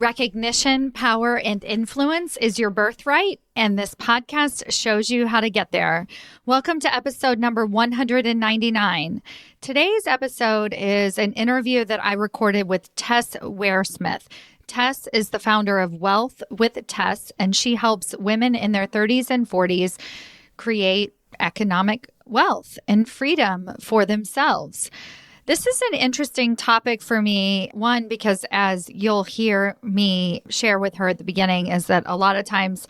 Recognition, power, and influence is your birthright, and this podcast shows you how to get there. Welcome to episode number 199. Today's episode is an interview that I recorded with Tess Waresmith. Tess is the founder of Wealth with Tess, and she helps women in their 30s and 40s create economic wealth and freedom for themselves. This is an interesting topic for me, one, because as you'll hear me share with her at the beginning, is that a lot of times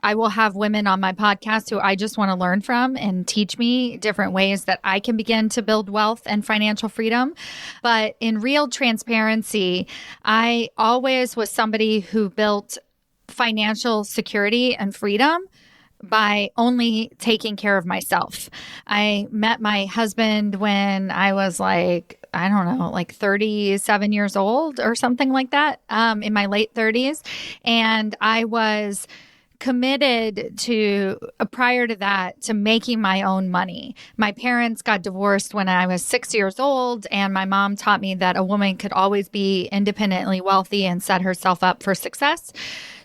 I will have women on my podcast who I just want to learn from and teach me different ways that I can begin to build wealth and financial freedom. But in real transparency, I always was somebody who built financial security and freedom by only taking care of myself. I met my husband when I was like 37 years old or something like that, in my late 30s. And I was committed to, prior to that, to making my own money. My parents got divorced when I was 6 years old, and my mom taught me that a woman could always be independently wealthy and set herself up for success.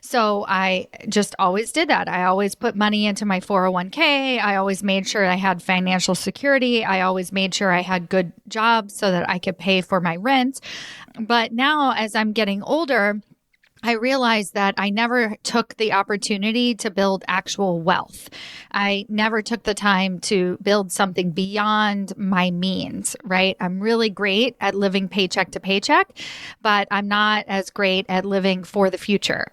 So I just always did that. I always put money into my 401k. I always made sure I had financial security. I always made sure I had good jobs so that I could pay for my rent. But now, as I'm getting older, I realized that I never took the opportunity to build actual wealth. I never took the time to build something beyond my means, right? I'm really great at living paycheck to paycheck, but I'm not as great at living for the future.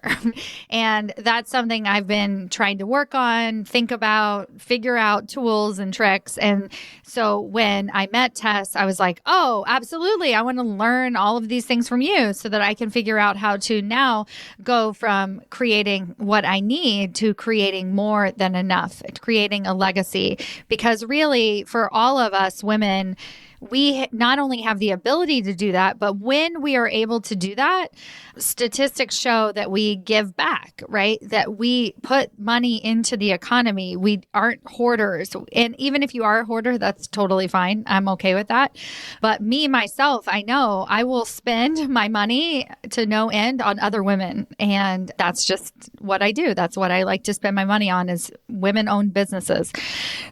And that's something I've been trying to work on, think about, figure out tools and tricks. And so when I met Tess, I was like, oh, absolutely. I want to learn all of these things from you so that I can figure out how to now go from creating what I need to creating more than enough, creating a legacy. Because really, for all of us women, we not only have the ability to do that, but when we are able to do that, statistics show that we give back, right? That we put money into the economy. We aren't hoarders. And even if you are a hoarder, that's totally fine. I'm okay with that. But me, myself, I know I will spend my money to no end on other women. And that's just what I do. That's what I like to spend my money on, is women-owned businesses.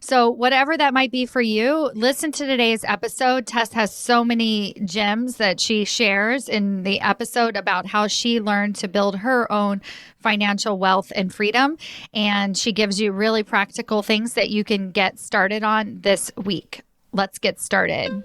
So whatever that might be for you, listen to today's episode. Tess has so many gems that she shares in the episode about how she learned to build her own financial wealth and freedom. And she gives you really practical things that you can get started on this week. Let's get started.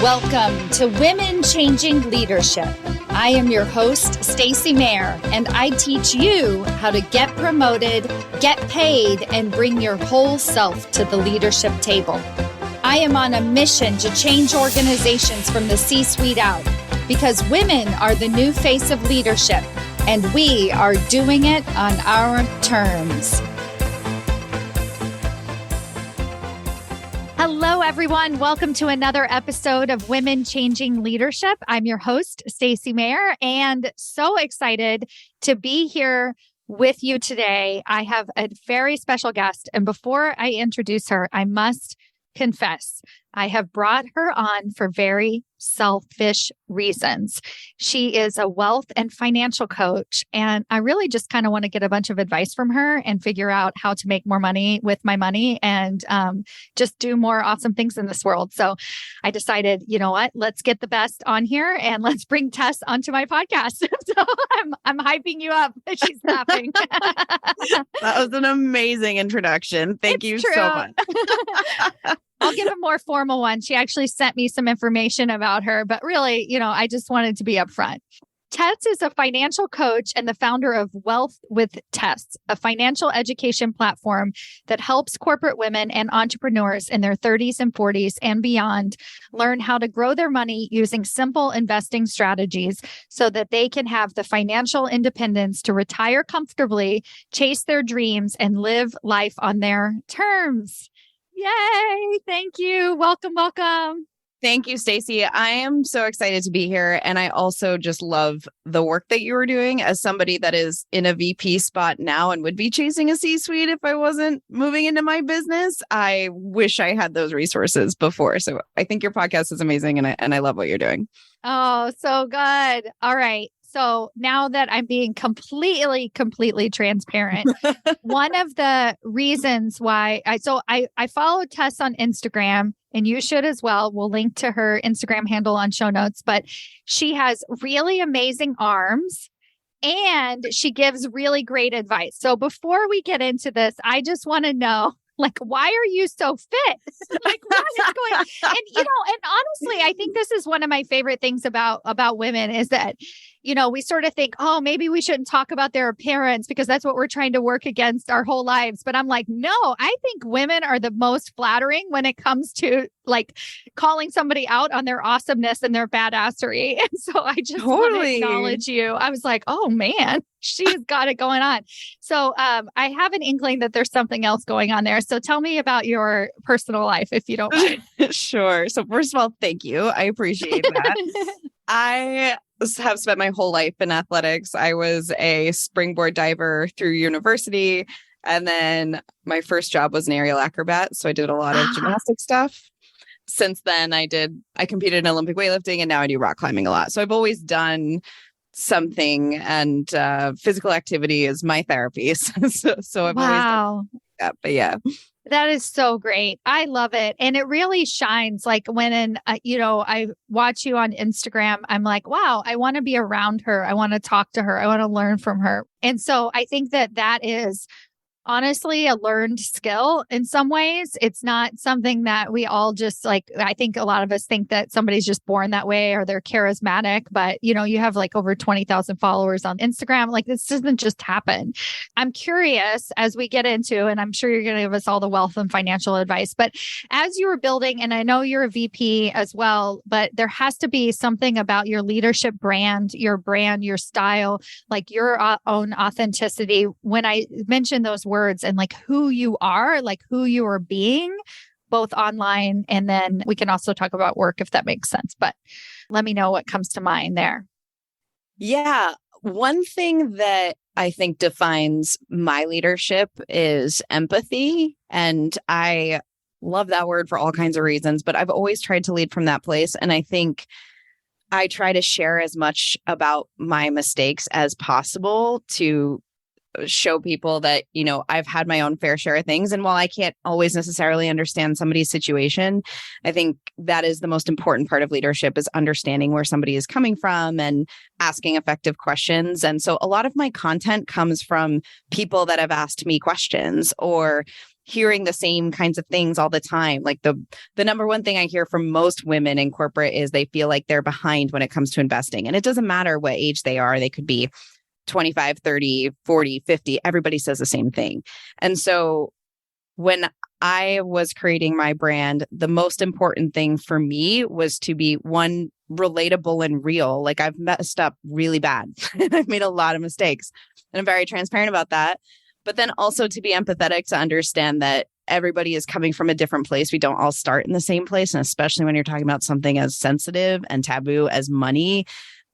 Welcome to Women Changing Leadership. I am your host, Stacy Mayer, and I teach you how to get promoted, get paid, and bring your whole self to the leadership table. I am on a mission to change organizations from the C-suite out, because women are the new face of leadership, and we are doing it on our terms. Hello, everyone. Welcome to another episode of Women Changing Leadership. I'm your host, Stacy Mayer, and so excited to be here with you today. I have a very special guest, and before I introduce her, I must confess, I have brought her on for very selfish reasons. She is a wealth and financial coach, and I really just kind of want to get a bunch of advice from her and figure out how to make more money with my money and just do more awesome things in this world. So I decided, you know what, let's get the best on here and let's bring Tess onto my podcast. So I'm hyping you up. She's laughing. That was an amazing introduction. Thank you so much. I'll give a more formal one. She actually sent me some information about her, but really, I just wanted to be upfront. Tess is a financial coach and the founder of Wealth with Tess, a financial education platform that helps corporate women and entrepreneurs in their 30s and 40s and beyond learn how to grow their money using simple investing strategies so that they can have the financial independence to retire comfortably, chase their dreams, and live life on their terms. Yay! Thank you. Welcome, welcome. Thank you, Stacy. I am so excited to be here. And I also just love the work that you are doing as somebody that is in a VP spot now and would be chasing a C-suite if I wasn't moving into my business. I wish I had those resources before. So I think your podcast is amazing and I love what you're doing. Oh, so good. All right. So now that I'm being completely transparent, one of the reasons why I follow Tess on Instagram, and you should as well. We'll link to her Instagram handle on show notes, but she has really amazing arms and she gives really great advice. So before we get into this, I just want to know, like, why are you so fit? Like, what is going on? And honestly, I think this is one of my favorite things about women is that, we sort of think, oh, maybe we shouldn't talk about their appearance because that's what we're trying to work against our whole lives. But I'm like, no, I think women are the most flattering when it comes to like calling somebody out on their awesomeness and their badassery. And so I just want to acknowledge you. I was like, oh man, she's got it going on. So I have an inkling that there's something else going on there. So tell me about your personal life, if you don't mind. Sure. So first of all, thank you. I appreciate that. I have spent my whole life in athletics. I was a springboard diver through university. And then my first job was an aerial acrobat. So I did a lot of gymnastic stuff. Since then, I competed in Olympic weightlifting and now I do rock climbing a lot. So I've always done something and physical activity is my therapy. So I've always done that. But yeah. That is so great. I love it. And it really shines like when, I watch you on Instagram, I'm like, wow, I want to be around her. I want to talk to her. I want to learn from her. And so I think that is honestly a learned skill in some ways. It's not something that we all just like, I think a lot of us think that somebody's just born that way or they're charismatic, but you have like over 20,000 followers on Instagram. Like this doesn't just happen. I'm curious as we get into, and I'm sure you're going to give us all the wealth and financial advice, but as you were building, and I know you're a VP as well, but there has to be something about your leadership brand, your style, like your own authenticity. When I mention those words and like who you are being both online. And then we can also talk about work if that makes sense, but let me know what comes to mind there. Yeah. One thing that I think defines my leadership is empathy. And I love that word for all kinds of reasons, but I've always tried to lead from that place. And I think I try to share as much about my mistakes as possible to show people that, I've had my own fair share of things. And while I can't always necessarily understand somebody's situation, I think that is the most important part of leadership is understanding where somebody is coming from and asking effective questions. And so a lot of my content comes from people that have asked me questions or hearing the same kinds of things all the time. Like the number one thing I hear from most women in corporate is they feel like they're behind when it comes to investing. And it doesn't matter what age they are. They could be 25, 30, 40, 50, everybody says the same thing. And so when I was creating my brand, the most important thing for me was to be one, relatable and real. Like I've messed up really bad and I've made a lot of mistakes and I'm very transparent about that. But then also to be empathetic, to understand that everybody is coming from a different place. We don't all start in the same place. And especially when you're talking about something as sensitive and taboo as money,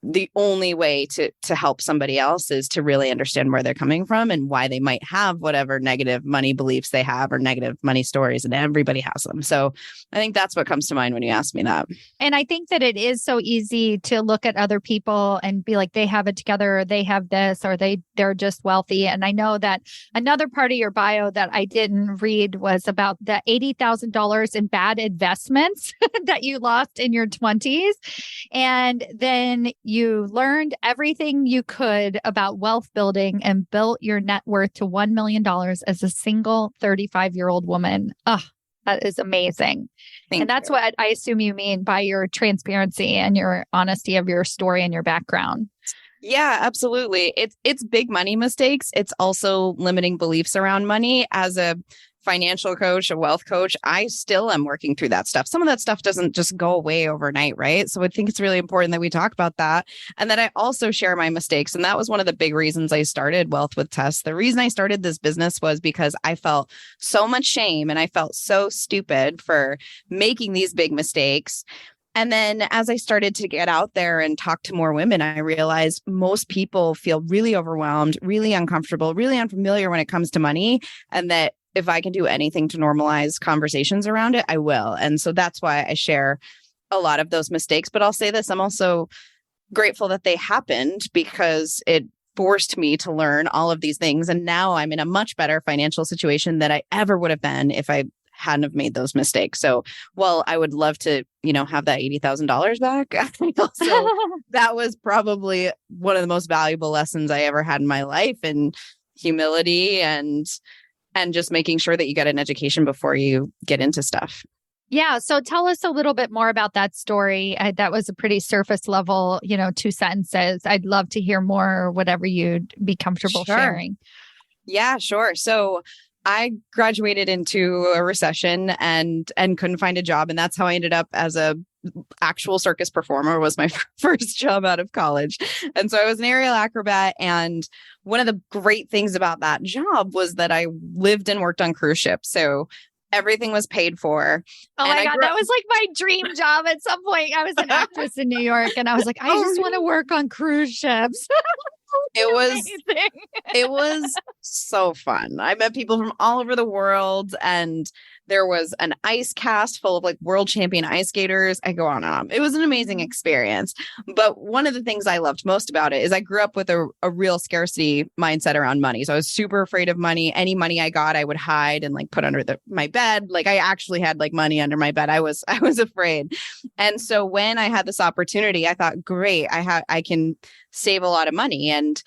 the only way to help somebody else is to really understand where they're coming from and why they might have whatever negative money beliefs they have or negative money stories, and everybody has them. So I think that's what comes to mind when you ask me that. And I think that it is so easy to look at other people and be like, they have it together, or they have this, or they're just wealthy. And I know that another part of your bio that I didn't read was about the $80,000 in bad investments that you lost in your 20s. And then you learned everything you could about wealth building and built your net worth to $1 million as a single 35-year-old woman. Oh, that is amazing. And that's what I assume you mean by your transparency and your honesty of your story and your background. Yeah, absolutely. It's big money mistakes. It's also limiting beliefs around money. As a financial coach, a wealth coach, I still am working through that stuff. Some of that stuff doesn't just go away overnight, right? So I think it's really important that we talk about that. And that I also share my mistakes. And that was one of the big reasons I started Wealth with Tess. The reason I started this business was because I felt so much shame and I felt so stupid for making these big mistakes. And then as I started to get out there and talk to more women, I realized most people feel really overwhelmed, really uncomfortable, really unfamiliar when it comes to money. And that if I can do anything to normalize conversations around it, I will. And so that's why I share a lot of those mistakes. But I'll say this, I'm also grateful that they happened because it forced me to learn all of these things. And now I'm in a much better financial situation than I ever would have been if I hadn't have made those mistakes. So, well, I would love to, have that $80,000 back. Also, that was probably one of the most valuable lessons I ever had in my life, and humility and just making sure that you get an education before you get into stuff. Yeah. So tell us a little bit more about that story. That was a pretty surface level, 2 sentences. I'd love to hear more, whatever you'd be comfortable sharing. Yeah, sure. So I graduated into a recession and couldn't find a job. And that's how I ended up as a actual circus performer. Was my first job out of college. And so I was an aerial acrobat. And one of the great things about that job was that I lived and worked on cruise ships. So everything was paid for. Oh my God, that was like my dream job at some point. I was an actress in New York and I was like, I just want to work on cruise ships. It was so fun. I met people from all over the world, and there was an ice cast full of like world champion ice skaters. I go on and on. It was an amazing experience. But one of the things I loved most about it is I grew up with a real scarcity mindset around money. So I was super afraid of money. Any money I got, I would hide and like put under my bed. Like I actually had like money under my bed. I was afraid. And so when I had this opportunity, I thought, great, I can save a lot of money. And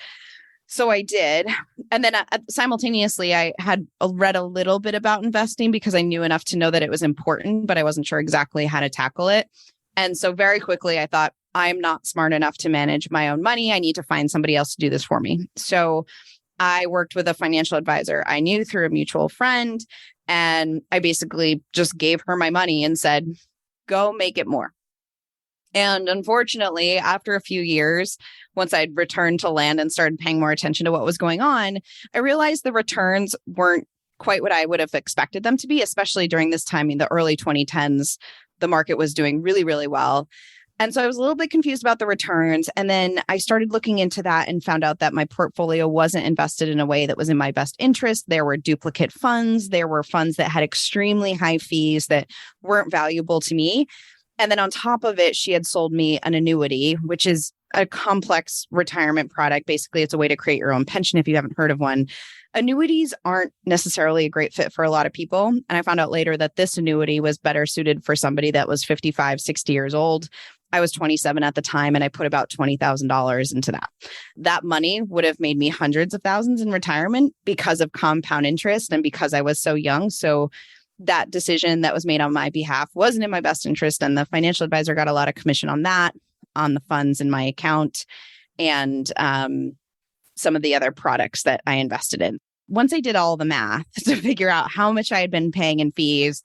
so I did. And then simultaneously, I had read a little bit about investing because I knew enough to know that it was important, but I wasn't sure exactly how to tackle it. And so very quickly, I thought, I'm not smart enough to manage my own money. I need to find somebody else to do this for me. So I worked with a financial advisor I knew through a mutual friend. And I basically just gave her my money and said, go make it more. And unfortunately, after a few years, once I'd returned to land and started paying more attention to what was going on, I realized the returns weren't quite what I would have expected them to be, especially during this time in the early 2010s. The market was doing really, really well. And so I was a little bit confused about the returns. And then I started looking into that and found out that my portfolio wasn't invested in a way that was in my best interest. There were duplicate funds. There were funds that had extremely high fees that weren't valuable to me. And then on top of it, she had sold me an annuity, which is a complex retirement product. Basically, it's a way to create your own pension if you haven't heard of one. Annuities aren't necessarily a great fit for a lot of people. And I found out later that this annuity was better suited for somebody that was 55, 60 years old. I was 27 at the time, and I put about $20,000 into that. That money would have made me hundreds of thousands in retirement because of compound interest and because I was so young. So that decision that was made on my behalf wasn't in my best interest. And the financial advisor got a lot of commission on that, on the funds in my account, and some of the other products that I invested in. Once I did all the math to figure out how much I had been paying in fees,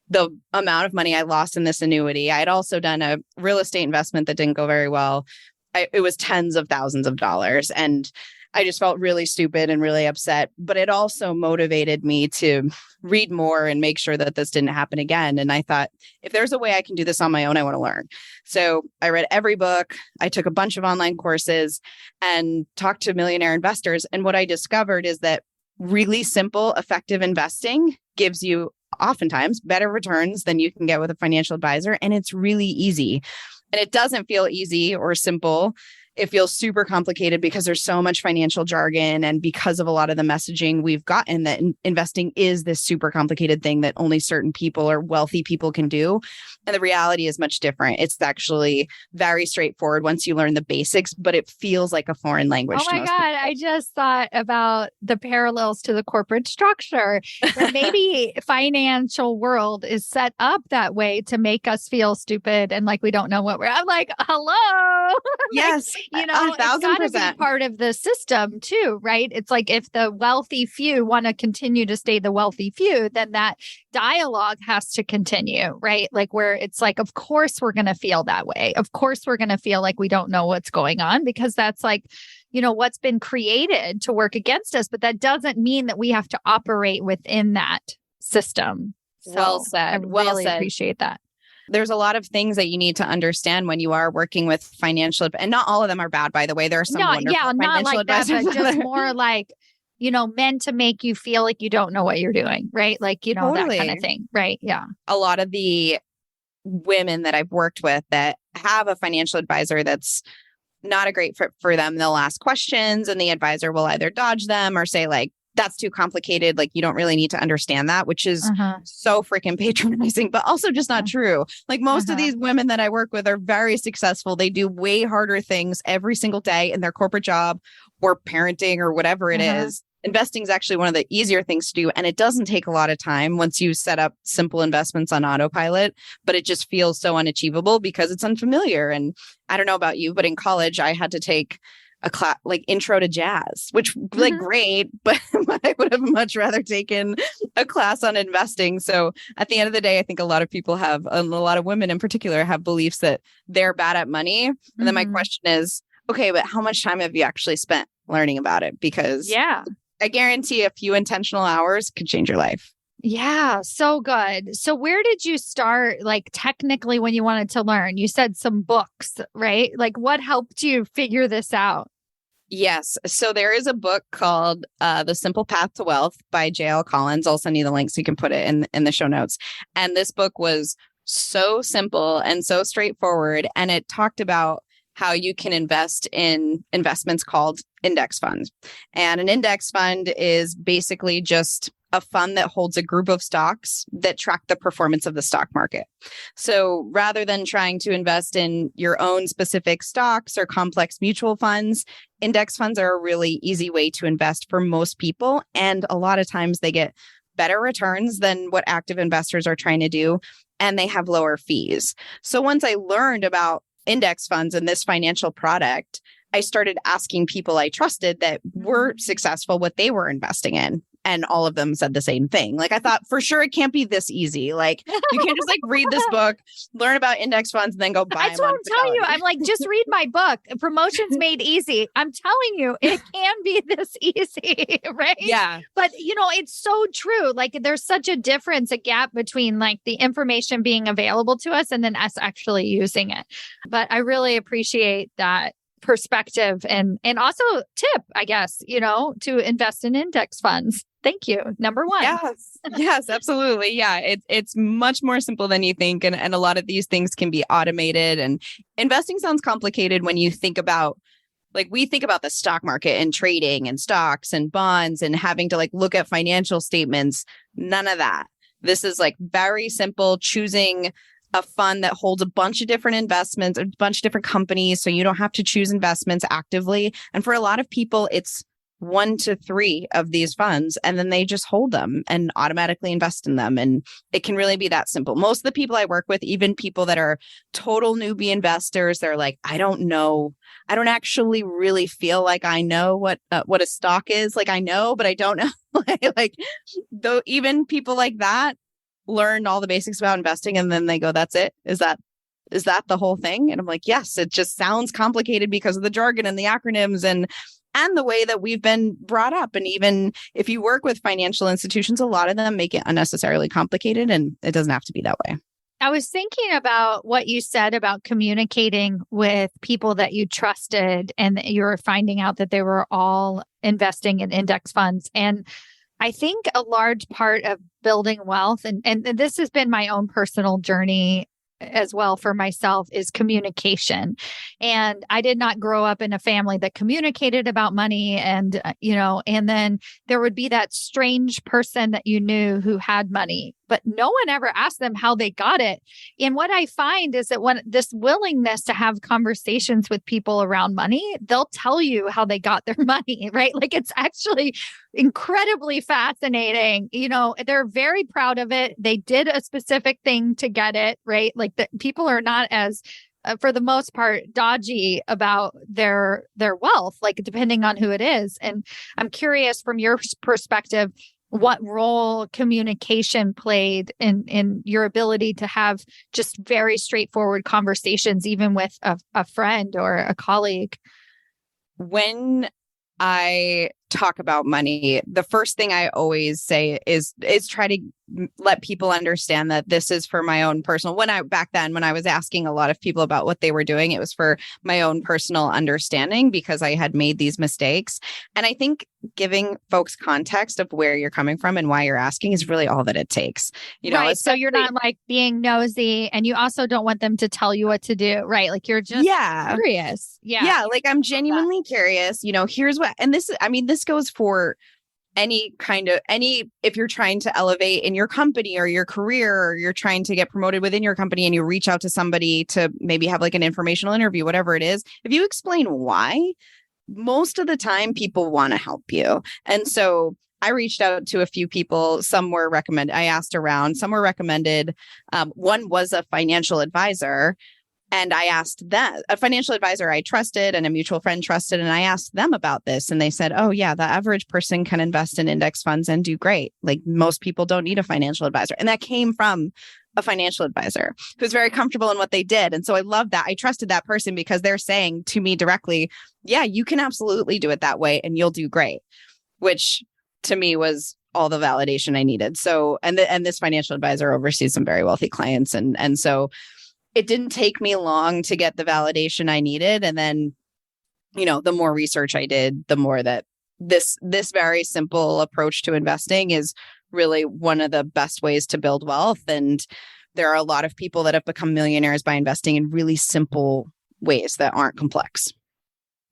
the amount of money I lost in this annuity, I had also done a real estate investment that didn't go very well. It was tens of thousands of dollars. And I just felt really stupid and really upset, but it also motivated me to read more and make sure that this didn't happen again. And I thought, if there's a way I can do this on my own, I want to learn. So I read every book. I took a bunch of online courses and talked to millionaire investors. And what I discovered is that really simple, effective investing gives you oftentimes better returns than you can get with a financial advisor. And it's really easy. And it doesn't feel easy or simple. It feels super complicated because there's so much financial jargon, and because of a lot of the messaging we've gotten that investing is this super complicated thing that only certain people or wealthy people can do. And the reality is much different. It's actually very straightforward once you learn the basics, but it feels like a foreign language. Oh my God. I just thought about the parallels to the corporate structure. That maybe financial world is set up that way to make us feel stupid and like we don't know what I'm like, hello. Yes. It's got to be part of the system too, right? It's like if the wealthy few want to continue to stay the wealthy few, then that dialogue has to continue, right? Like where it's like, of course we're going to feel that way. Of course we're going to feel like we don't know what's going on because that's like, what's been created to work against us. But that doesn't mean that we have to operate within that system. So well said. I really appreciate that. there's a lot of things that you need to understand when you are working with financial, and not all of them are bad, by the way. There are some wonderful not financial like that, advisors. but just more like, meant to make you feel like you don't know what you're doing, right? Like, that kind of thing, right? Yeah. A lot of the women that I've worked with that have a financial advisor that's not a great fit for them, they'll ask questions and the advisor will either dodge them or say like, that's too complicated. Like, you don't really need to understand that, which is so freaking patronizing, but also just not true. Like most of these women that I work with are very successful. They do way harder things every single day in their corporate job or parenting or whatever it is. Investing is actually one of the easier things to do. And it doesn't take a lot of time once you set up simple investments on autopilot, but it just feels so unachievable because it's unfamiliar. And I don't know about you, but in college, I had to take a class like intro to jazz, which like great, but I would have much rather taken a class on investing. So at the end of the day, I think a lot of people have, a lot of women in particular have beliefs that they're bad at money. And then my question is, okay, but how much time have you actually spent learning about it? Because I guarantee a few intentional hours could change your life. Yeah, so good. So where did you start, like technically when you wanted to learn? You said some books, right? Like what helped you figure this out? Yes. So there is a book called The Simple Path to Wealth by J.L. Collins. I'll send you the link so you can put it in the show notes. And this book was so simple and so straightforward. And it talked about how you can invest in investments called index funds. And an index fund is basically just a fund that holds a group of stocks that track the performance of the stock market. So rather than trying to invest in your own specific stocks or complex mutual funds, index funds are a really easy way to invest for most people. And a lot of times they get better returns than what active investors are trying to do, and they have lower fees. So once I learned about index funds and this financial product, I started asking people I trusted that were successful what they were investing in. And all of them said the same thing. Like, I thought for sure it can't be this easy. Like, you can't just like read this book, learn about index funds, and then go buy them. That's what I'm telling you. I'm like, just read my book, Promotions Made Easy. I'm telling you, it can be this easy, right? Yeah. But, it's so true. Like, there's such a difference, a gap between like the information being available to us and then us actually using it. But I really appreciate that perspective and also tip, I guess, to invest in index funds. Thank you. Number one. Yes, absolutely. Yeah. It's much more simple than you think. And a lot of these things can be automated, and investing sounds complicated when you think about, like, we think about the stock market and trading and stocks and bonds and having to like look at financial statements. None of that. This is like very simple, choosing a fund that holds a bunch of different investments, a bunch of different companies. So you don't have to choose investments actively. And for a lot of people, it's 1 to 3 of these funds, and then they just hold them and automatically invest in them. And it can really be that simple. Most of the people I work with, even people that are total newbie investors, they're like, I don't know. I don't actually really feel like I know what a stock is. Like, I know, but I don't know. Like, though, even people like that learn all the basics about investing, and then they go, that's it? Is that the whole thing? And I'm like, yes, it just sounds complicated because of the jargon and the acronyms and the way that we've been brought up. And even if you work with financial institutions, a lot of them make it unnecessarily complicated, and it doesn't have to be that way. I was thinking about what you said about communicating with people that you trusted and that you were finding out that they were all investing in index funds. And I think a large part of building wealth, and this has been my own personal journey as well for myself, is communication. And I did not grow up in a family that communicated about money. And, and then there would be that strange person that you knew who had money, but no one ever asked them how they got it. And what I find is that when this willingness to have conversations with people around money, they'll tell you how they got their money, right? Like, it's actually incredibly fascinating. They're very proud of it. They did a specific thing to get it, right? Like, the people are not as, for the most part, dodgy about their wealth, like, depending on who it is. And I'm curious from your perspective, what role communication played in your ability to have just very straightforward conversations, even with a friend or a colleague. When I talk about money, the first thing I always say is try to let people understand that this is for my own personal, when I was asking a lot of people about what they were doing, it was for my own personal understanding because I had made these mistakes. And I think giving folks context of where you're coming from and why you're asking is really all that it takes. Right. So you're not like being nosy, and you also don't want them to tell you what to do. Right. Like you're just curious. Yeah. Yeah. Like I'm genuinely curious, here's what, and this goes for if you're trying to elevate in your company or your career, or you're trying to get promoted within your company and you reach out to somebody to maybe have like an informational interview, whatever it is, if you explain why, most of the time people want to help you. And so I reached out to a few people. Some were recommended. I asked around. Some were recommended. One was a financial advisor. And I asked that, a financial advisor I trusted and a mutual friend trusted. And I asked them about this. And they said, oh, yeah, the average person can invest in index funds and do great. Like most people don't need a financial advisor. And that came from a financial advisor who's very comfortable in what they did. And so I love that. I trusted that person because they're saying to me directly, yeah, you can absolutely do it that way and you'll do great, which to me was all the validation I needed. So, and this financial advisor oversees some very wealthy clients. And so it didn't take me long to get the validation I needed. And then, the more research I did, the more that this very simple approach to investing is really one of the best ways to build wealth. And there are a lot of people that have become millionaires by investing in really simple ways that aren't complex.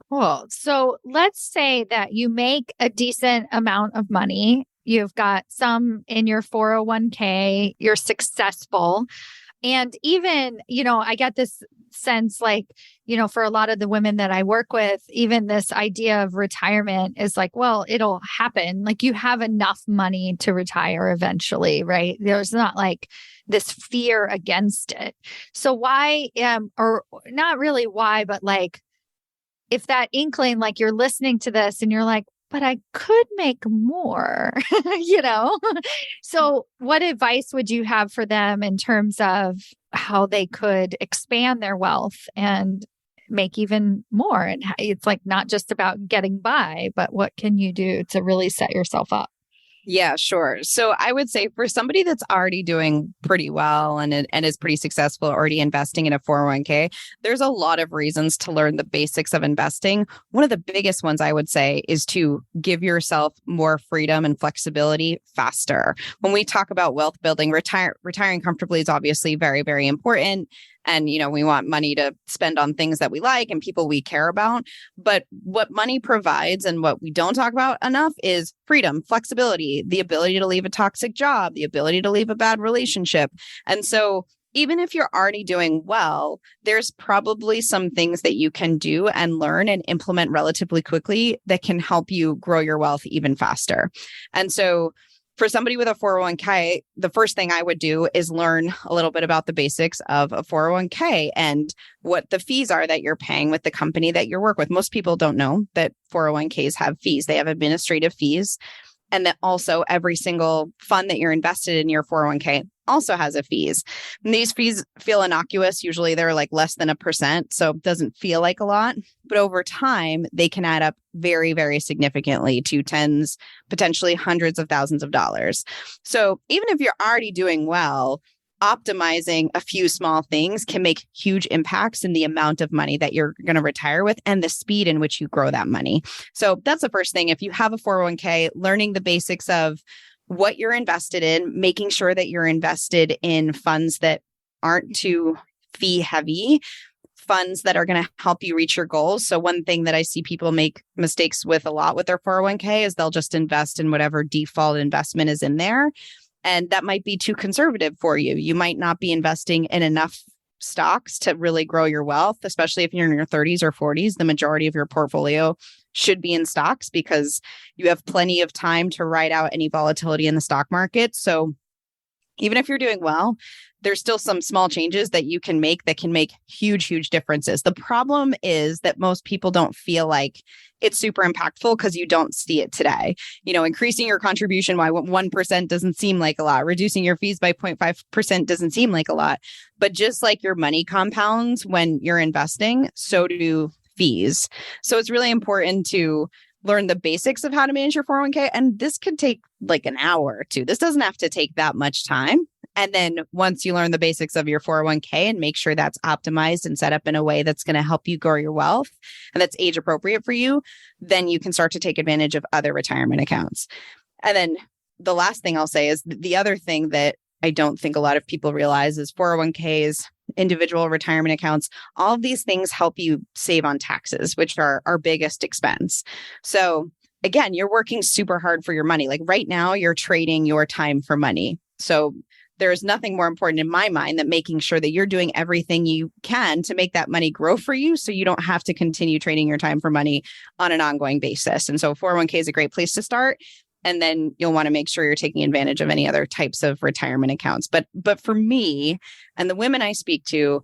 Cool. So let's say that you make a decent amount of money. You've got some in your 401k, you're successful. And even, I get this sense like, for a lot of the women that I work with, even this idea of retirement is like, well, it'll happen. Like you have enough money to retire eventually, right? There's not like this fear against it. So why, or not really why, but like, if that inkling, like you're listening to this and you're like, but I could make more, So what advice would you have for them in terms of how they could expand their wealth and make even more? And it's like not just about getting by, but what can you do to really set yourself up? Yeah, sure. So I would say for somebody that's already doing pretty well and is pretty successful, already investing in a 401k, there's a lot of reasons to learn the basics of investing. One of the biggest ones I would say is to give yourself more freedom and flexibility faster. When we talk about wealth building, retiring comfortably is obviously very, very important. And, we want money to spend on things that we like and people we care about. But what money provides and what we don't talk about enough is freedom, flexibility, the ability to leave a toxic job, the ability to leave a bad relationship. And so even if you're already doing well, there's probably some things that you can do and learn and implement relatively quickly that can help you grow your wealth even faster. And so for somebody with a 401k, the first thing I would do is learn a little bit about the basics of a 401k and what the fees are that you're paying with the company that you work with. Most people don't know that 401ks have fees. They have administrative fees. And that also every single fund that you're invested in your 401k also has a fees. And these fees feel innocuous. Usually they're like less than 1%. So it doesn't feel like a lot, but over time they can add up very, very significantly to tens, potentially hundreds of thousands of dollars. So even if you're already doing well, optimizing a few small things can make huge impacts in the amount of money that you're going to retire with and the speed in which you grow that money. So that's the first thing. If you have a 401k, learning the basics of what you're invested in, making sure that you're invested in funds that aren't too fee heavy, funds that are going to help you reach your goals. So one thing that I see people make mistakes with a lot with their 401k is they'll just invest in whatever default investment is in there. And that might be too conservative for you. You might not be investing in enough stocks to really grow your wealth, especially if you're in your 30s or 40s. The majority of your portfolio should be in stocks because you have plenty of time to ride out any volatility in the stock market. So even if you're doing well, there's still some small changes that you can make that can make huge, huge differences. The problem is that most people don't feel like it's super impactful because you don't see it today. Increasing your contribution by 1% doesn't seem like a lot. Reducing your fees by 0.5% doesn't seem like a lot. But just like your money compounds when you're investing, so do fees. So it's really important to learn the basics of how to manage your 401k. And this could take like an hour or two. This doesn't have to take that much time. And then once you learn the basics of your 401k and make sure that's optimized and set up in a way that's going to help you grow your wealth and that's age appropriate for you, then you can start to take advantage of other retirement accounts. And then the last thing I'll say is the other thing that I don't think a lot of people realize is 401ks, individual retirement accounts, all of these things help you save on taxes, which are our biggest expense. So again, you're working super hard for your money. Like right now, you're trading your time for money. So there is nothing more important in my mind than making sure that you're doing everything you can to make that money grow for you so you don't have to continue trading your time for money on an ongoing basis. And so 401k is a great place to start. And then you'll want to make sure you're taking advantage of any other types of retirement accounts. But for me and the women I speak to,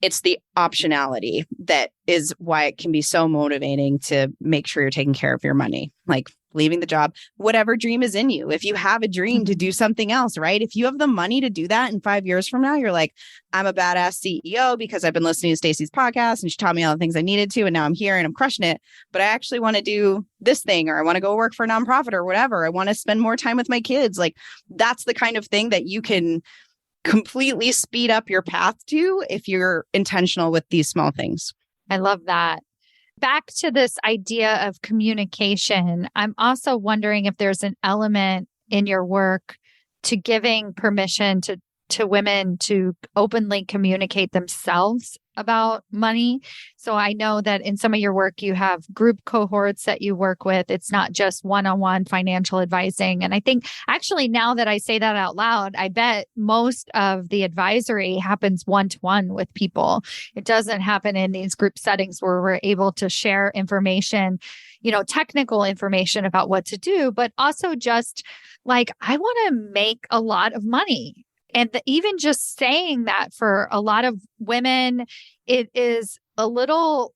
it's the optionality that is why it can be so motivating to make sure you're taking care of your money, like leaving the job, whatever dream is in you. If you have a dream to do something else, right? If you have the money to do that in 5 years from now, you're like, I'm a badass CEO because I've been listening to Stacy's podcast and she taught me all the things I needed to. And now I'm here and I'm crushing it. But I actually want to do this thing, or I want to go work for a nonprofit or whatever. I want to spend more time with my kids. Like that's the kind of thing that you can completely speed up your path to if you're intentional with these small things. I love that. Back to this idea of communication, I'm also wondering if there's an element in your work to giving permission to women to openly communicate themselves about money. So I know that in some of your work, you have group cohorts that you work with. It's not just one-on-one financial advising. And I think actually now that I say that out loud, I bet most of the advisory happens one-to-one with people. It doesn't happen in these group settings where we're able to share information, technical information about what to do, but also just like, I want to make a lot of money. And even just saying that for a lot of women, it is a little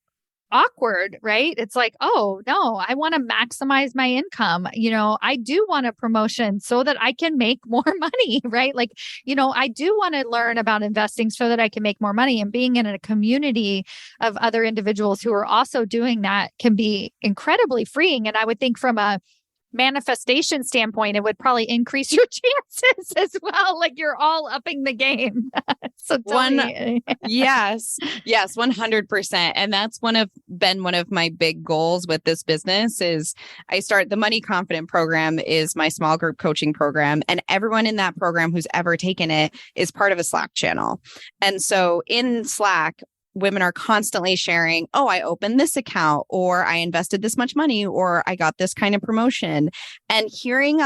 awkward, right? It's like, oh, no, I want to maximize my income. I do want a promotion so that I can make more money, right? Like, I do want to learn about investing so that I can make more money. And being in a community of other individuals who are also doing that can be incredibly freeing. And I would think from a manifestation standpoint, it would probably increase your chances as well. Like you're all upping the game. So yes, 100%. And that's been one of my big goals with this business is the Money Confident program is my small group coaching program. And everyone in that program who's ever taken it is part of a Slack channel. And so in Slack, women are constantly sharing, oh, I opened this account, or I invested this much money, or I got this kind of promotion. And hearing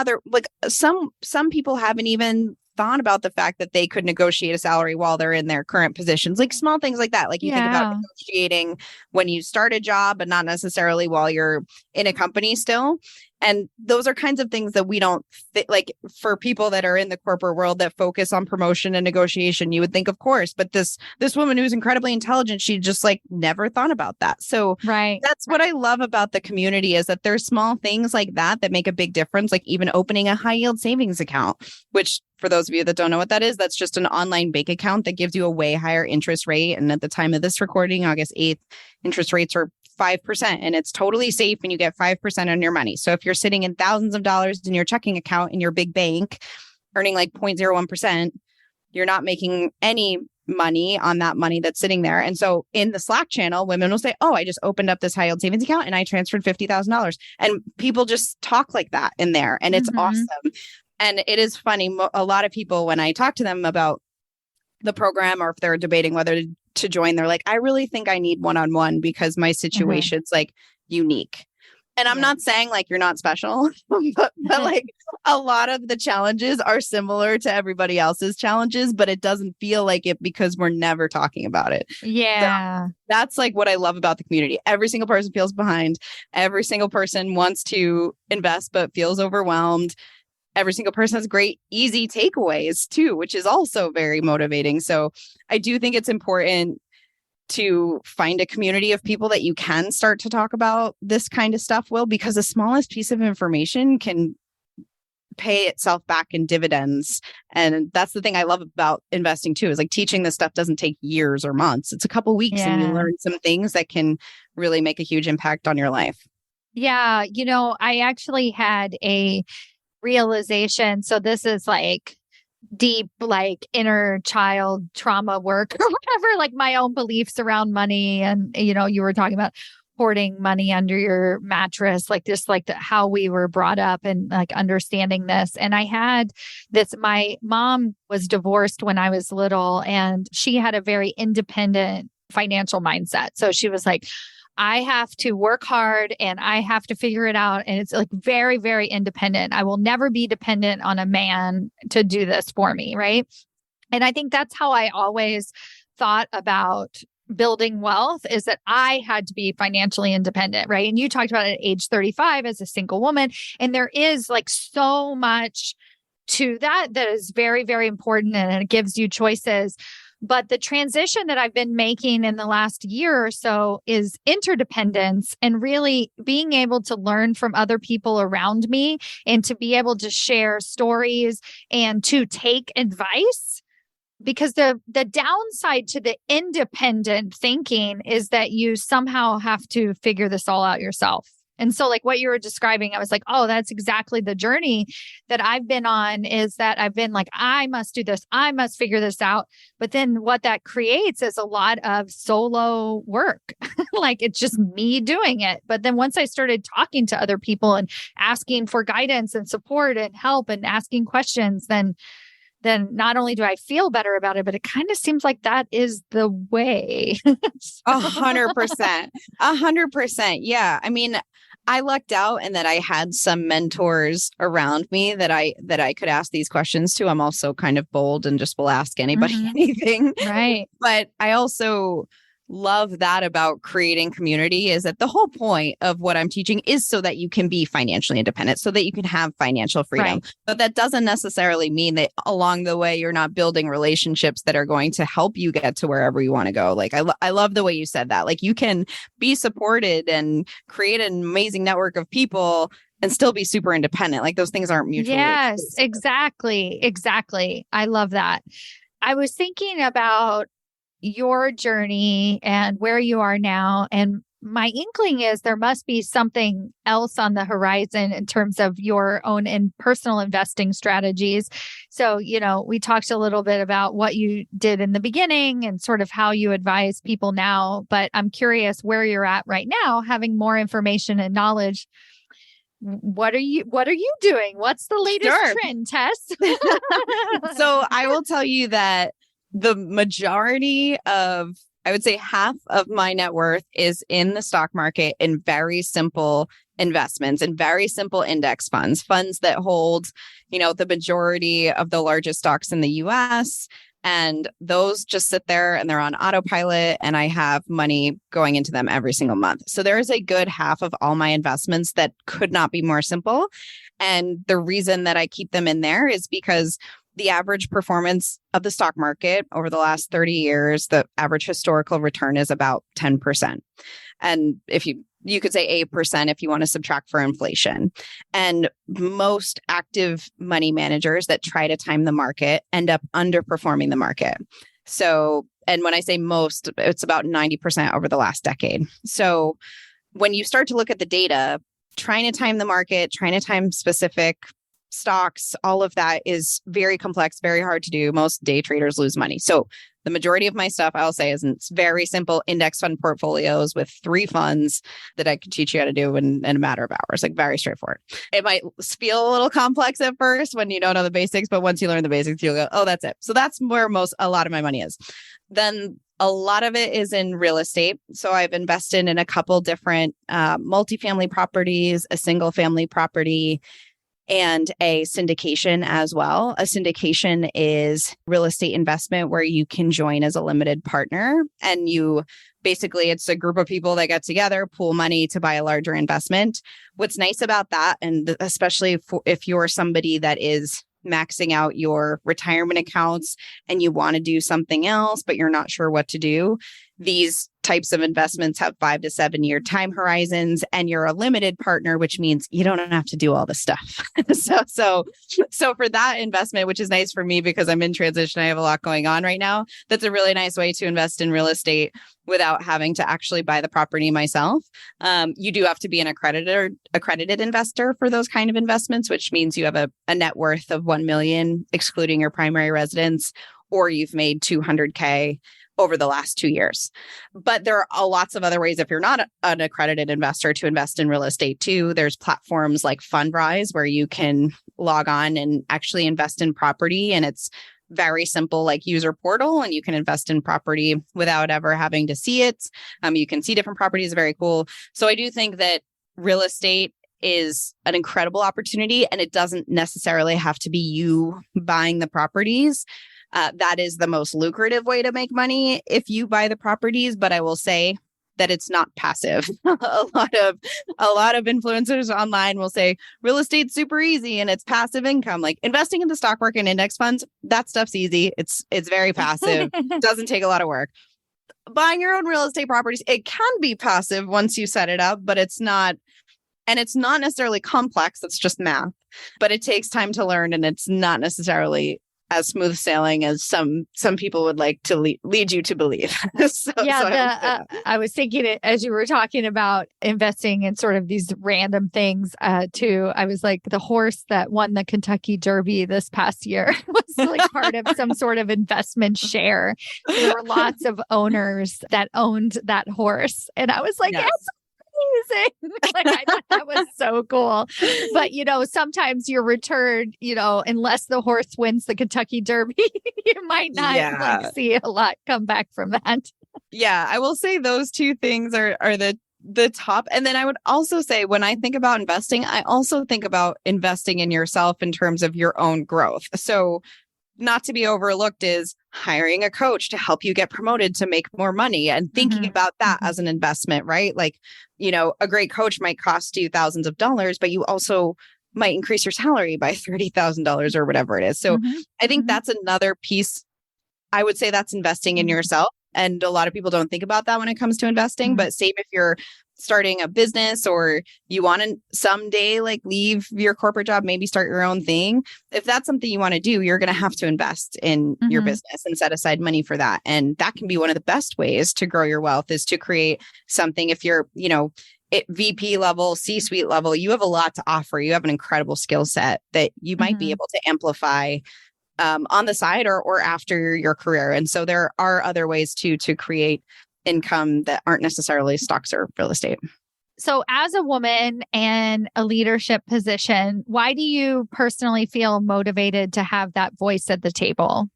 some people haven't even thought about the fact that they could negotiate a salary while they're in their current positions, like small things like that. Like you think about negotiating when you start a job, but not necessarily while you're in a company still. And those are kinds of things that we don't like for people that are in the corporate world that focus on promotion and negotiation. You would think, of course, but this woman who's incredibly intelligent, she just like never thought about that. So that's what I love about the community is that there's small things like that make a big difference. Like even opening a high yield savings account, which for those of you that don't know what that is, that's just an online bank account that gives you a way higher interest rate. And at the time of this recording, August 8th, interest rates are 5%, and it's totally safe and you get 5% on your money. So if you're sitting in thousands of dollars in your checking account in your big bank, earning like 0.01%, you're not making any money on that money that's sitting there. And so in the Slack channel, women will say, oh, I just opened up this high yield savings account and I transferred $50,000. And people just talk like that in there. And it's awesome. And it is funny. A lot of people, when I talk to them about the program or if they're debating whether to join, they're like, I really think I need one-on-one because my situation's like unique. And I'm not saying like you're not special, but like a lot of the challenges are similar to everybody else's challenges, but it doesn't feel like it because we're never talking about it. Yeah. So that's like what I love about the community. Every single person feels behind. Every single person wants to invest, but feels overwhelmed. Every single person has great, easy takeaways too, which is also very motivating. So I do think it's important to find a community of people that you can start to talk about this kind of stuff, because the smallest piece of information can pay itself back in dividends. And that's the thing I love about investing too, is like teaching this stuff doesn't take years or months. It's a couple of weeks and you learn some things that can really make a huge impact on your life. Yeah. I actually had a realization. So this is like deep, like inner child trauma work or whatever, like my own beliefs around money. And, you were talking about hoarding money under your mattress, like just like how we were brought up and like understanding this. And I had this, my mom was divorced when I was little and she had a very independent financial mindset. So she was like, I have to work hard and I have to figure it out. And it's like very, very independent. I will never be dependent on a man to do this for me. Right. And I think that's how I always thought about building wealth, is that I had to be financially independent. Right. And you talked about it at age 35 as a single woman. And there is like so much to that is very, very important. And it gives you choices. But the transition that I've been making in the last year or so is interdependence and really being able to learn from other people around me and to be able to share stories and to take advice. Because the downside to the independent thinking is that you somehow have to figure this all out yourself. And so like what you were describing, I was like, oh, that's exactly the journey that I've been on, is that I've been like, I must do this. I must figure this out. But then what that creates is a lot of solo work. Like it's just me doing it. But then once I started talking to other people and asking for guidance and support and help and asking questions, then not only do I feel better about it, but it kind of seems like that is the way. 100%. 100%. Yeah. I mean, I lucked out in that I had some mentors around me that I could ask these questions to. I'm also kind of bold and just will ask anybody anything. Right. But I also love that about creating community, is that the whole point of what I'm teaching is so that you can be financially independent, so that you can have financial freedom. Right. But that doesn't necessarily mean that along the way, you're not building relationships that are going to help you get to wherever you want to go. Like, I love the way you said that. Like, you can be supported and create an amazing network of people and still be super independent. Like, those things aren't mutually exclusive. Exactly. Exactly. I love that. I was thinking about your journey and where you are now. And my inkling is there must be something else on the horizon in terms of your own and personal investing strategies. So, we talked a little bit about what you did in the beginning and sort of how you advise people now, but I'm curious where you're at right now, having more information and knowledge. What are you doing? What's the latest trend, Tess? So I will tell you that the majority of, I would say half of my net worth is in the stock market in very simple investments and very simple index funds that hold, the majority of the largest stocks in the US. And those just sit there and they're on autopilot, and I have money going into them every single month. So there is a good half of all my investments that could not be more simple. And the reason that I keep them in there is because the average performance of the stock market over the last 30 years, the average historical return is about 10%. And if you could say 8% if you want to subtract for inflation. And most active money managers that try to time the market end up underperforming the market. So, and when I say most, it's about 90% over the last decade. So when you start to look at the data, trying to time the market, trying to time specific stocks, all of that is very complex, very hard to do. Most day traders lose money. So the majority of my stuff, I'll say, is very simple index fund portfolios with 3 funds that I could teach you how to do in a matter of hours, like very straightforward. It might feel a little complex at first when you don't know the basics, but once you learn the basics, you'll go, oh, that's it. So that's where a lot of my money is. Then a lot of it is in real estate. So I've invested in a couple different multifamily properties, a single family property, and a syndication as well. A syndication is real estate investment where you can join as a limited partner, and it's a group of people that get together, pool money to buy a larger investment. What's nice about that, and especially if you're somebody that is maxing out your retirement accounts and you want to do something else, but you're not sure what to do, these types of investments have 5 to 7 year time horizons, and you're a limited partner, which means you don't have to do all the stuff. So for that investment, which is nice for me because I'm in transition, I have a lot going on right now. That's a really nice way to invest in real estate without having to actually buy the property myself. You do have to be an accredited investor for those kind of investments, which means you have a net worth of 1 million, excluding your primary residence, or you've made 200K over the last 2 years. But there are lots of other ways if you're not an accredited investor to invest in real estate too. There's platforms like Fundrise where you can log on and actually invest in property, and it's very simple, like user portal, and you can invest in property without ever having to see it. You can see different properties, very cool. So I do think that real estate is an incredible opportunity, and it doesn't necessarily have to be you buying the properties. That is the most lucrative way to make money if you buy the properties. But I will say that it's not passive. a lot of influencers online will say real estate's super easy and it's passive income. Like investing in the stock market and index funds, that stuff's easy. It's very passive. Doesn't take a lot of work. Buying your own real estate properties, it can be passive once you set it up, but it's not. And it's not necessarily complex. It's just math, but it takes time to learn, and it's not necessarily as smooth sailing as some people would like to lead you to believe. I was thinking it as you were talking about investing in sort of these random things too. I was like, the horse that won the Kentucky Derby this past year was like part of some sort of investment share. There were lots of owners that owned that horse. And I was like, yes. It's amazing. Like, I thought that was so cool. But, sometimes your return, unless the horse wins the Kentucky Derby, you might not see a lot come back from that. Yeah, I will say those two things are the top. And then I would also say when I think about investing, I also think about investing in yourself in terms of your own growth. So not to be overlooked is hiring a coach to help you get promoted to make more money and thinking about that as an investment, right? Like, a great coach might cost you thousands of dollars, but you also might increase your salary by $30,000 or whatever it is. So I think that's another piece. I would say that's investing in yourself. And a lot of people don't think about that when it comes to investing, but same if you're starting a business or you want to someday like leave your corporate job, maybe start your own thing. If that's something you want to do, you're going to have to invest in your business and set aside money for that. And that can be one of the best ways to grow your wealth is to create something. If you're, at VP level, C-suite level, you have a lot to offer. You have an incredible skill set that you might be able to amplify on the side or after your career. And so there are other ways to create income that aren't necessarily stocks or real estate. So as a woman in a leadership position, why do you personally feel motivated to have that voice at the table?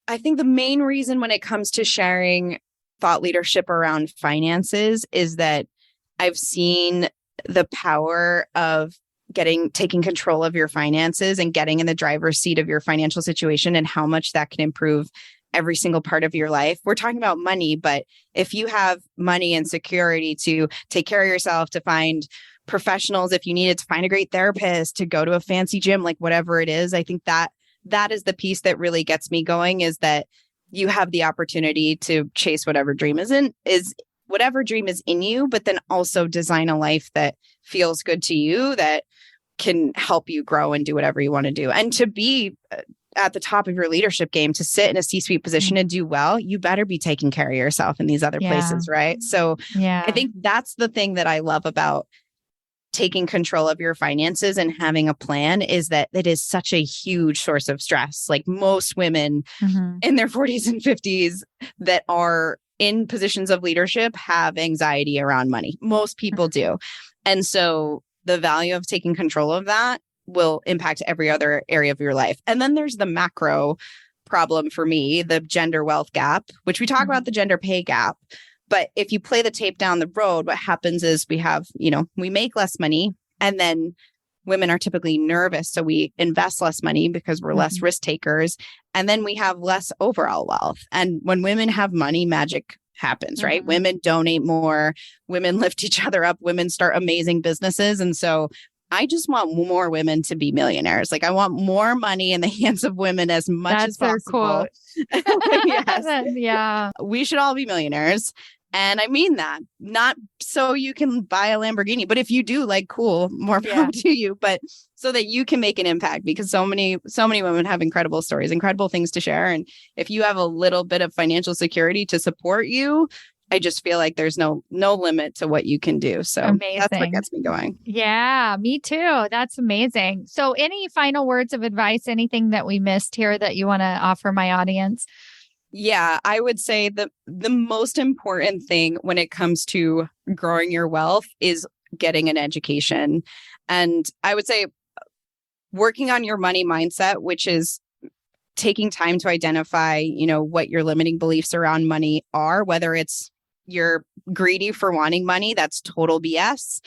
I think the main reason when it comes to sharing thought leadership around finances is that I've seen the power of taking control of your finances and getting in the driver's seat of your financial situation and how much that can improve every single part of your life. We're talking about money, but if you have money and security to take care of yourself, to find professionals, if you needed to find a great therapist, to go to a fancy gym, like whatever it is, I think that is the piece that really gets me going, is that you have the opportunity to chase whatever dream whatever dream is in you, but then also design a life that feels good to you, that can help you grow and do whatever you want to do. And to be at the top of your leadership game, to sit in a C-suite position and do well, you better be taking care of yourself in these other places, right? So I think that's the thing that I love about taking control of your finances and having a plan, is that it is such a huge source of stress. Like most women in their 40s and 50s that are in positions of leadership have anxiety around money. Most people do. And so the value of taking control of that will impact every other area of your life. And then there's the macro problem for me, the gender wealth gap, which we talk about the gender pay gap. But if you play the tape down the road, what happens is we make less money, and then women are typically nervous. So we invest less money because we're less risk takers. And then we have less overall wealth. And when women have money, magic happens, right? Women donate more, women lift each other up, women start amazing businesses. And so I just want more women to be millionaires. Like I want more money in the hands of women as much as possible. Yes. Yeah. We should all be millionaires. And I mean that, not so you can buy a Lamborghini, but if you do, like, cool, more power to you, but so that you can make an impact, because so many women have incredible stories, incredible things to share. And if you have a little bit of financial security to support you, I just feel like there's no limit to what you can do. So amazing. That's what gets me going. Yeah, me too. That's amazing. So any final words of advice, anything that we missed here that you want to offer my audience? Yeah, I would say the most important thing when it comes to growing your wealth is getting an education. And I would say working on your money mindset, which is taking time to identify, what your limiting beliefs around money are, whether it's you're greedy for wanting money, that's total BS.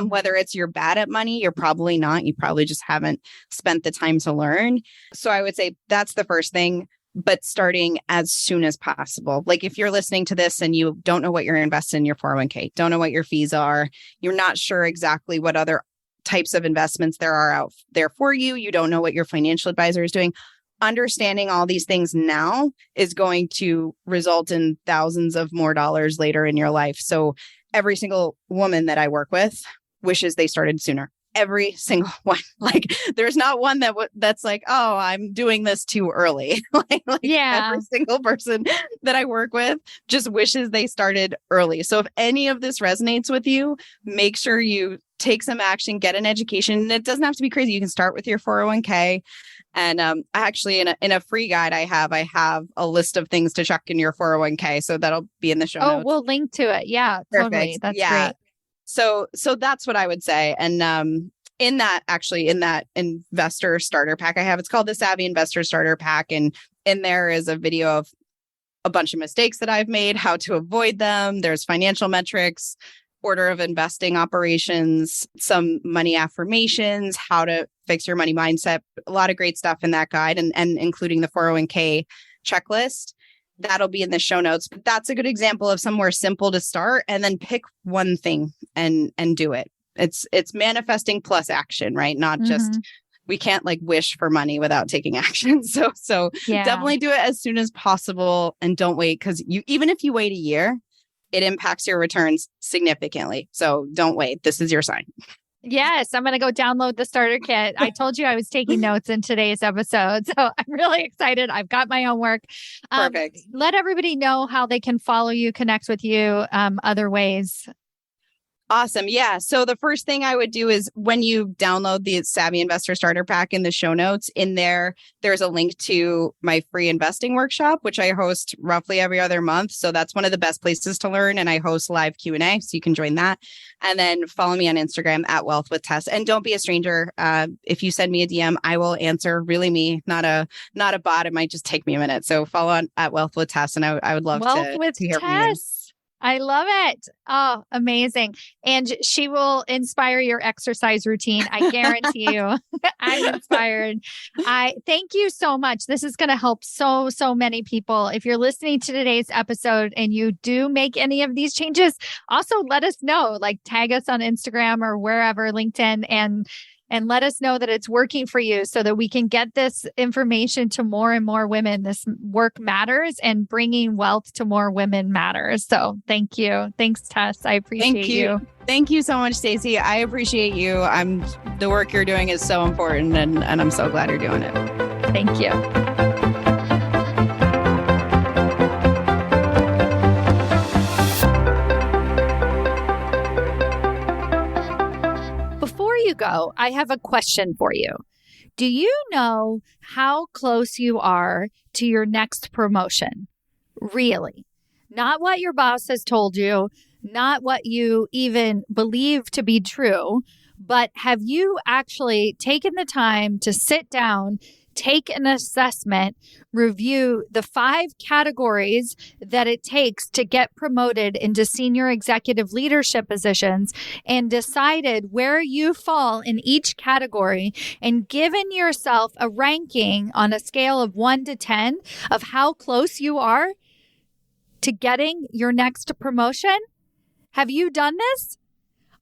Whether it's you're bad at money, you're probably not. You probably just haven't spent the time to learn. So I would say that's the first thing. But starting as soon as possible. Like if you're listening to this and you don't know what you're investing in your 401k, don't know what your fees are, you're not sure exactly what other types of investments there are out there for you, you don't know what your financial advisor is doing, understanding all these things now is going to result in thousands of more dollars later in your life. So every single woman that I work with wishes they started sooner. Every single one. Like there's not one that's like, oh, I'm doing this too early. Every single person that I work with just wishes they started early. So if any of this resonates with you, make sure you take some action, get an education. And it doesn't have to be crazy. You can start with your 401k. And actually in a free guide I have a list of things to check in your 401k. So that'll be in the show notes. We'll link to it. Yeah, perfect. Totally. That's great. So that's what I would say. And in that investor starter pack I have, it's called the Savvy Investor Starter Pack. And in there is a video of a bunch of mistakes that I've made, how to avoid them. There's financial metrics, order of investing operations, some money affirmations, how to fix your money mindset, a lot of great stuff in that guide, and including the 401k checklist. That'll be in the show notes. But that's a good example of somewhere simple to start, and then pick one thing and do it. It's manifesting plus action, right? Not just, we can't like wish for money without taking action. So definitely do it as soon as possible and don't wait, because even if you wait a year, it impacts your returns significantly. So don't wait. This is your sign. Yes, I'm going to go download the starter kit. I told you I was taking notes in today's episode, so I'm really excited. I've got my homework. Perfect. Let everybody know how they can follow you, connect with you, other ways. Awesome. Yeah. So the first thing I would do is when you download the Savvy Investor Starter Pack, in the show notes, in there's a link to my free investing workshop, which I host roughly every other month. So that's one of the best places to learn. And I host live Q&A, so you can join that. And then follow me on Instagram at Wealth with Tess. And don't be a stranger. If you send me a DM, I will answer. Really me, not a bot. It might just take me a minute. So follow on at Wealth with Tess. And I would love to hear from you. I love it. Oh, amazing. And she will inspire your exercise routine. I guarantee you. I'm inspired. I thank you so much. This is going to help so many people. If you're listening to today's episode and you do make any of these changes, also let us know, like tag us on Instagram or wherever, LinkedIn, and let us know that it's working for you so that we can get this information to more and more women. This work matters, and bringing wealth to more women matters. So thank you. Thanks, Tess. I appreciate you. Thank you so much, Stacy. I appreciate you. The work you're doing is so important, and I'm so glad you're doing it. Thank you. You go, I have a question for you. Do you know how close you are to your next promotion? Really? Not what your boss has told you, not what you even believe to be true, but have you actually taken the time to sit down, take an assessment, review the 5 categories that it takes to get promoted into senior executive leadership positions, and decided where you fall in each category, and given yourself a ranking on a scale of 1 to 10 of how close you are to getting your next promotion? Have you done this?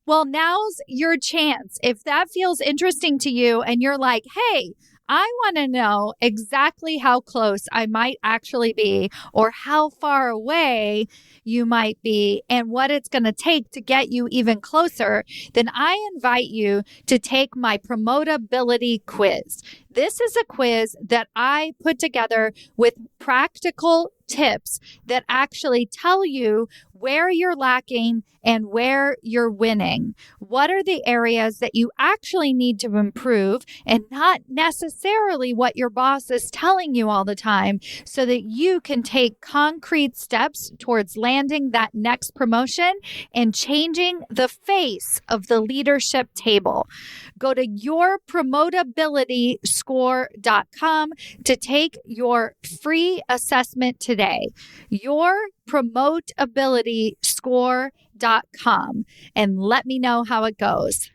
Well, now's your chance. If that feels interesting to you and you're like, hey, I want to know exactly how close I might actually be or how far away you might be and what it's going to take to get you even closer, then I invite you to take my promotability quiz. This is a quiz that I put together with practical tips that actually tell you where you're lacking and where you're winning. What are the areas that you actually need to improve and not necessarily what your boss is telling you all the time, so that you can take concrete steps towards landing that next promotion and changing the face of the leadership table. Go to yourpromotabilityscore.com to take your free assessment today. Yourpromotabilityscore.com, and let me know how it goes.